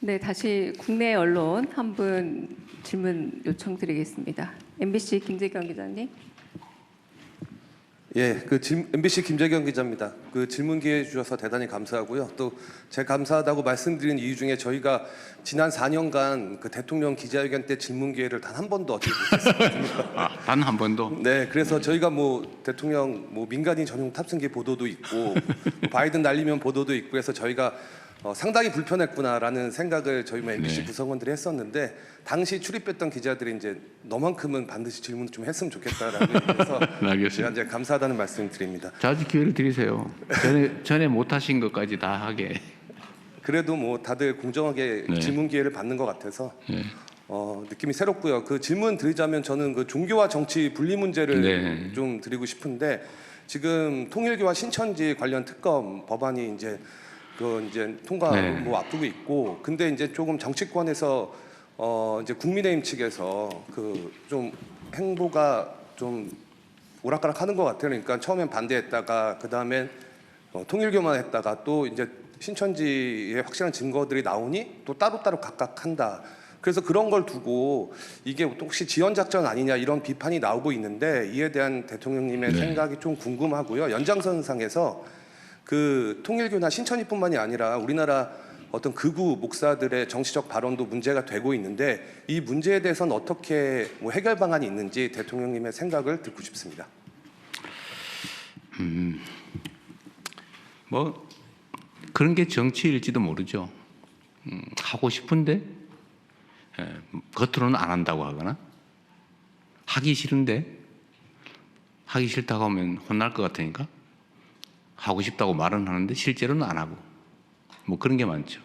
네, 다시 국내 언론 한 분 질문 요청드리겠습니다. MBC 김재경 기자님. 예, MBC 김재경 기자입니다. 그 질문 기회 주셔서 대단히 감사하고요. 또 제가 감사하다고 말씀드린 이유 중에 저희가 지난 4년간 그 대통령 기자회견 때 질문 기회를 단 한 번도 얻지 못했습니다. 단 한 번도? 네, 그래서 저희가 뭐 대통령 뭐 민간인 전용 탑승기 보도도 있고 바이든 날리면 보도도 있고 해서 저희가 상당히 불편했구나라는 생각을 저희 MBC 네. 구성원들이 했었는데 당시 출입했던 기자들이 이제 너만큼은 반드시 질문을 좀 했으면 좋겠다라는 의미에서 알겠습니다. 제가 이제 감사하다는 말씀을 드립니다. 자주 기회를 드리세요. 전에 못하신 것까지 다 하게. 그래도 뭐 다들 공정하게 네. 질문 기회를 받는 것 같아서 네. 느낌이 새롭고요. 그 질문 드리자면 저는 그 종교와 정치 분리 문제를 네. 좀 드리고 싶은데 지금 통일교와 신천지 관련 특검 법안이 이제 통과 네. 뭐 앞두고 있고 근데 이제 조금 정치권에서 이제 국민의힘 측에서 그 좀 행보가 좀 오락가락하는 것 같아요. 그러니까 처음엔 반대했다가 그 다음엔 통일교만 했다가 또 이제 신천지의 확실한 증거들이 나오니 또 따로따로 각각 한다. 그래서 그런 걸 두고 이게 혹시 지연 작전 아니냐 이런 비판이 나오고 있는데 이에 대한 대통령님의 네. 생각이 좀 궁금하고요. 연장선상에서 그 통일교나 신천지뿐만이 아니라 우리나라 어떤 극우 목사들의 정치적 발언도 문제가 되고 있는데 이 문제에 대해서는 어떻게 뭐 해결 방안이 있는지 대통령님의 생각을 듣고 싶습니다. 뭐 그런 게 정치일지도 모르죠. 하고 싶은데 겉으로는 안 한다고 하거나 하기 싫은데 하기 싫다고 하면 혼날 것 같으니까 하고 싶다고 말은 하는데 실제로는 안 하고 뭐 그런 게 많죠.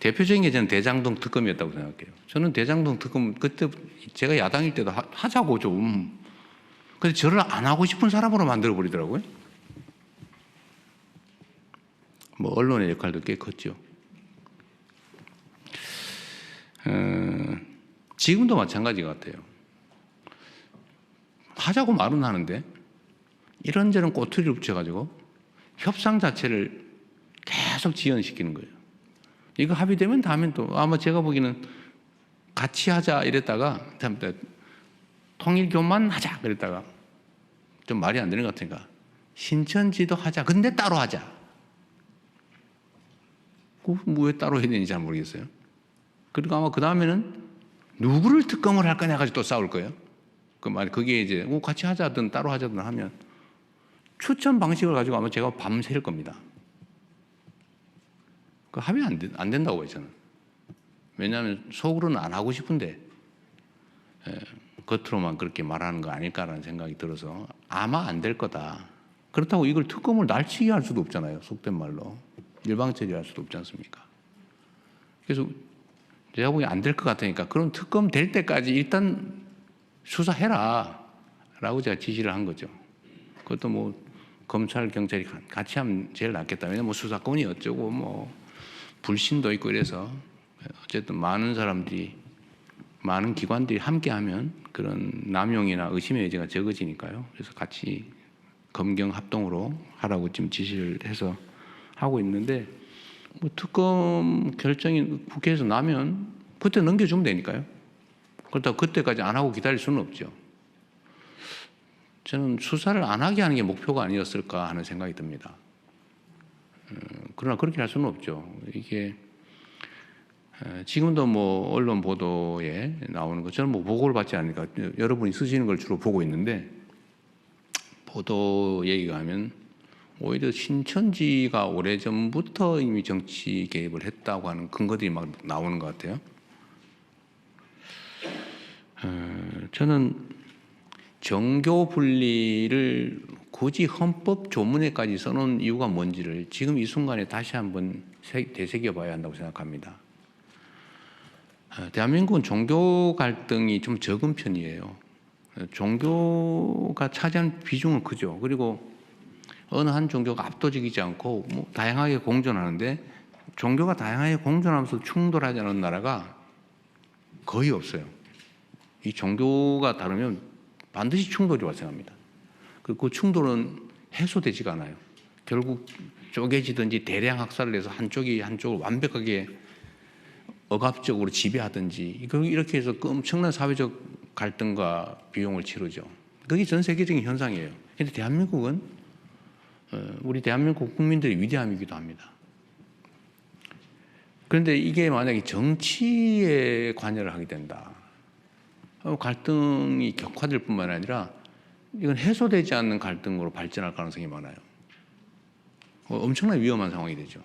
대표적인 게 저는 대장동 특검이었다고 생각해요. 저는 대장동 특검 그때 제가 야당일 때도 하자고 좀. 근데 저를 안 하고 싶은 사람으로 만들어 버리더라고요. 뭐 언론의 역할도 꽤 컸죠. 지금도 마찬가지 같아요. 하자고 말은 하는데 이런저런 꼬투리를 붙여가지고 협상 자체를 계속 지연시키는 거예요. 이거 합의되면 다음엔 또 아마 제가 보기에는 같이 하자 이랬다가 통일교만 하자 그랬다가 좀 말이 안 되는 것 같으니까 신천지도 하자. 근데 따로 하자. 왜 따로 해야 되는지 잘 모르겠어요. 그리고 아마 그 다음에는 누구를 특검을 할 거냐 가지고 또 싸울 거예요. 그게 이제 같이 하자든 따로 하자든 하면 추천 방식을 가지고 아마 제가 밤샐 겁니다. 그 합의 안 된다고 해요, 저는. 왜냐하면 속으로는 안 하고 싶은데 겉으로만 그렇게 말하는 거 아닐까라는 생각이 들어서 아마 안 될 거다. 그렇다고 이걸 특검을 날치기 할 수도 없잖아요. 속된 말로. 일방처리할 수도 없지 않습니까? 그래서 제가 보기엔 안 될 것 같으니까 그럼 특검 될 때까지 일단 수사해라 라고 제가 지시를 한 거죠. 그것도 뭐 검찰, 경찰이 같이 하면 제일 낫겠다. 왜냐면 뭐 수사권이 어쩌고 뭐 불신도 있고 이래서 어쨌든 많은 사람들이 많은 기관들이 함께 하면 그런 남용이나 의심의 여지가 적어지니까요. 그래서 같이 검경 합동으로 하라고 지금 지시를 해서 하고 있는데 뭐 특검 결정이 국회에서 나면 그때 넘겨주면 되니까요. 그렇다고 그때까지 안 하고 기다릴 수는 없죠. 저는 수사를 안 하게 하는 게 목표가 아니었을까 하는 생각이 듭니다. 그러나 그렇게 할 수는 없죠. 이게 지금도 뭐 언론 보도에 나오는 것 저는 뭐 보고를 받지 않으니까 여러분이 쓰시는 걸 주로 보고 있는데 보도 얘기가 하면 오히려 신천지가 오래전부터 이미 정치 개입을 했다고 하는 근거들이 막 나오는 것 같아요. 저는 정교 분리를 굳이 헌법 조문에까지 써놓은 이유가 뭔지를 지금 이 순간에 다시 한번 되새겨봐야 한다고 생각합니다. 대한민국은 종교 갈등이 좀 적은 편이에요. 종교가 차지하는 비중은 크죠. 그리고 어느 한 종교가 압도적이지 않고 뭐 다양하게 공존하는데 종교가 다양하게 공존하면서 충돌하지 않은 나라가 거의 없어요. 이 종교가 다르면 반드시 충돌이 발생합니다. 그 충돌은 해소되지가 않아요. 결국 쪼개지든지 대량 학살을 해서 한쪽이 한쪽을 완벽하게 억압적으로 지배하든지 이렇게 해서 그 엄청난 사회적 갈등과 비용을 치르죠. 그게 전 세계적인 현상이에요. 그런데 대한민국은 우리 대한민국 국민들의 위대함이기도 합니다. 그런데 이게 만약에 정치에 관여를 하게 된다. 갈등이 격화될 뿐만 아니라 이건 해소되지 않는 갈등으로 발전할 가능성이 많아요. 엄청나게 위험한 상황이 되죠.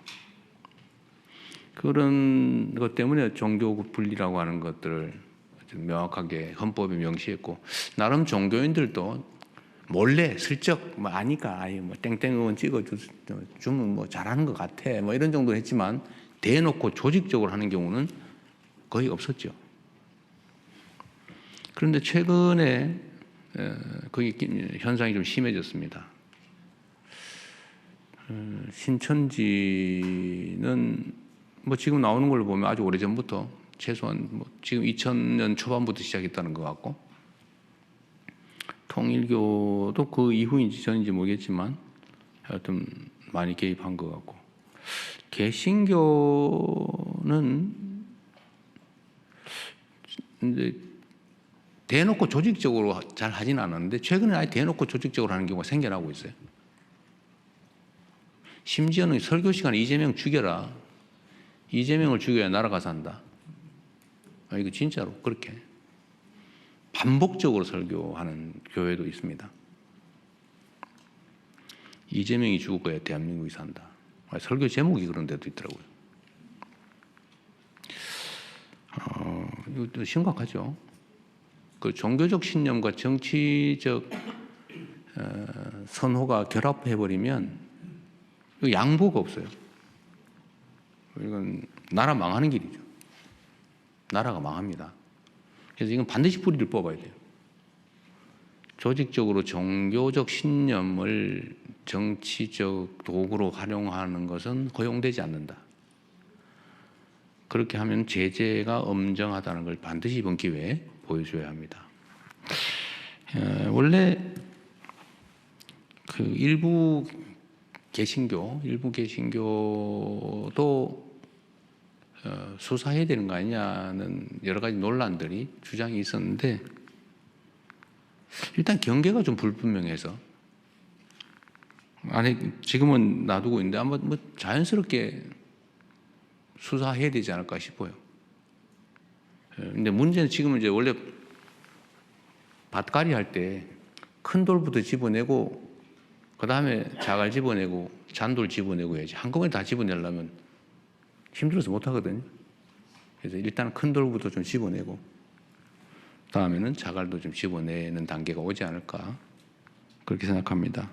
그런 것 때문에 종교 분리라고 하는 것들을 명확하게 헌법에 명시했고, 나름 종교인들도 몰래 슬쩍 뭐 아니까 뭐 땡땡 의원 찍어주면 뭐 잘하는 것 같아 뭐 이런 정도 했지만 대놓고 조직적으로 하는 경우는 거의 없었죠. 그런데 최근에 거기 현상이 좀 심해졌습니다. 신천지는 뭐 지금 나오는 걸로 보면 아주 오래전부터 최소한 뭐 지금 2000년 초반부터 시작했다는 것 같고, 통일교도 그 이후인지 전인지 모르겠지만 하여튼 많이 개입한 것 같고, 개신교는 이제 대놓고 조직적으로 잘 하진 않았는데 최근에 아예 대놓고 조직적으로 하는 경우가 생겨나고 있어요. 심지어는 설교 시간에 이재명 죽여라. 이재명을 죽여야 나라가 산다. 이거 진짜로 그렇게 반복적으로 설교하는 교회도 있습니다. 이재명이 죽어야 대한민국이 산다. 설교 제목이 그런 데도 있더라고요. 이것도 심각하죠. 그 종교적 신념과 정치적 선호가 결합해버리면 양보가 없어요. 이건 나라 망하는 길이죠. 나라가 망합니다. 그래서 이건 반드시 뿌리를 뽑아야 돼요. 조직적으로 종교적 신념을 정치적 도구로 활용하는 것은 허용되지 않는다. 그렇게 하면 제재가 엄정하다는 걸 반드시 이번 기회에 보여줘야 합니다. 원래 그 일부 개신교도 수사해야 되는 거 아니냐는 여러 가지 논란들이 주장이 있었는데, 일단 경계가 좀 불분명해서 지금은 놔두고 있는데 아마 뭐 자연스럽게 수사해야 되지 않을까 싶어요. 근데 문제는 지금은 이제 원래 밭갈이 할 때 큰 돌부터 집어내고 그 다음에 자갈 집어내고 잔돌 집어내고 해야지. 한꺼번에 다 집어내려면 힘들어서 못 하거든요. 그래서 일단 큰 돌부터 좀 집어내고 다음에는 자갈도 좀 집어내는 단계가 오지 않을까 그렇게 생각합니다.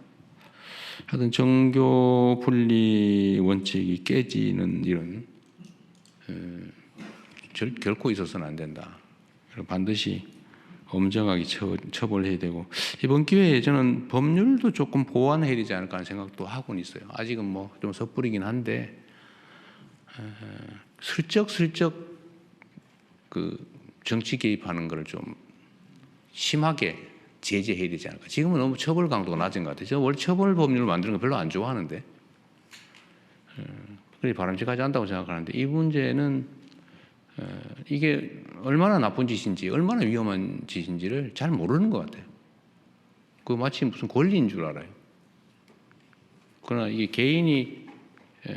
하여튼 정교 분리 원칙이 깨지는 일은 결코 있어서는 안 된다. 반드시 엄정하게 처벌해야 되고, 이번 기회에 저는 법률도 조금 보완해야 되지 않을까 하는 생각도 하고는 있어요. 아직은 뭐 좀 섣부리긴 한데 슬쩍 그 정치 개입하는 걸 좀 심하게 제재해야 되지 않을까. 지금은 너무 처벌 강도가 낮은 것 같아요. 저 원래 처벌 법률을 만드는 거 별로 안 좋아하는데 그게 바람직하지 않다고 생각하는데, 이 문제는 이게 얼마나 나쁜 짓인지 얼마나 위험한 짓인지를 잘 모르는 것 같아요. 그 마치 무슨 권리인 줄 알아요. 그러나 이게 개인이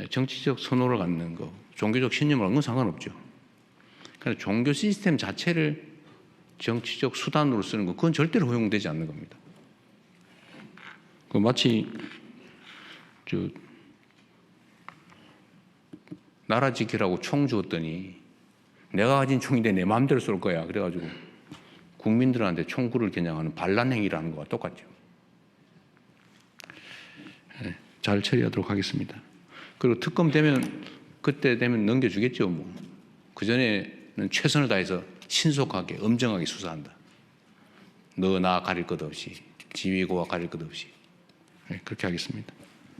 정치적 선호를 갖는 거, 종교적 신념을 갖는 건 상관없죠. 그러나 종교 시스템 자체를 정치적 수단으로 쓰는 거, 그건 절대로 허용되지 않는 겁니다. 그 마치 나라 지키라고 총 주었더니 내가 가진 총인데 내 마음대로 쏠 거야. 그래가지고 국민들한테 총구를 겨냥하는 반란 행위라는 거와 똑같죠. 네, 잘 처리하도록 하겠습니다. 그리고 특검 되면 그때 되면 넘겨주겠죠. 뭐 그 전에는 최선을 다해서 신속하게 엄정하게 수사한다. 너 나 가릴 것 없이, 지위고와 가릴 것 없이. 네, 그렇게 하겠습니다.